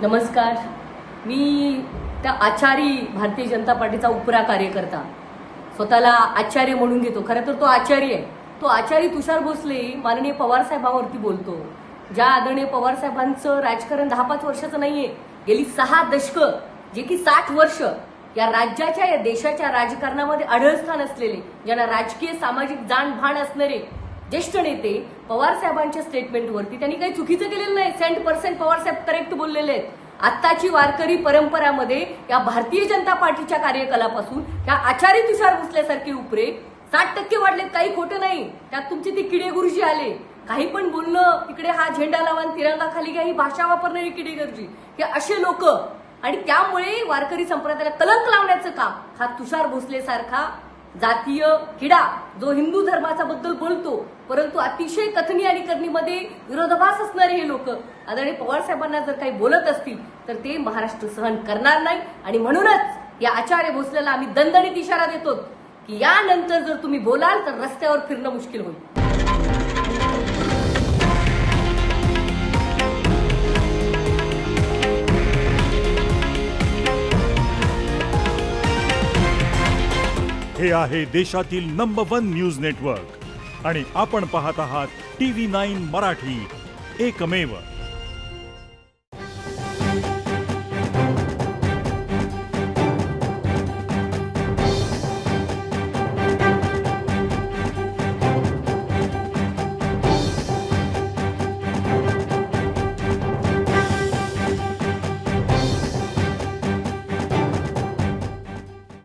नमस्कार. मी त्या आचारी भारतीय जनता पार्टीचा उपरा कार्यकर्ता स्वतःला आचार्य म्हणून घेतो. खरं तर तो आचार्य आहे. तो आचारी तुषार भोसले माननीय पवार साहेबांवरती बोलतो. ज्या आदरणीय पवार साहेबांचं राजकारण 10-5 वर्षाचं नाहीये, गेली 6 दशकं, जे की 60 वर्ष या राज्याच्या या देशाच्या राजकारणामध्ये अढळस्थान असलेले, ज्यांना राजकीय सामाजिक जाणभान असणारे ज्येष्ठ नेते पवार साहेबांच्या स्टेटमेंटवरती त्यांनी काही चुकीचं केलेलं नाही. 100% पवार साहेब करेक्ट बोललेले आहेत. आत्ताची वारकरी परंपरामध्ये या भारतीय जनता पार्टीच्या कार्यकालापासून या आचार्य तुषार भोसलेसारखे उपरे 60% वाढलेत. काही खोटं नाही. त्यात तुमचे ते किडे गुरुजी आले. काही पण बोलणं, तिकडे हा झेंडा लावा, तिरंगा खाली घ्या, ही भाषा वापरणारी किडे गुरुजी, हे असे लोक, आणि त्यामुळे वारकरी संप्रदायाला कलंक लावण्याचं काम हा तुषार भोसले सारखा जातीय किडा, जो हिंदू धर्माचा बद्दल बोलतो परंतु अतिशय कथनी आणि करणीमध्ये विरोधाभास असणारे हे लोक आदरणीय पवार साहेबांना जर काही बोलत असतील तर ते महाराष्ट्र सहन करणार नाही. आणि म्हणूनच या आचार्य भोसलेला आम्ही दणदणीत इशारा देतो की यानंतर जर तुम्ही बोलाल तर रस्त्यावर फिरणं मुश्किल होईल. हे आहे देशातील नंबर 1 न्यूज नेटवर्क आणि आपण पाहत आहात TV9 मराठी, एकमेव.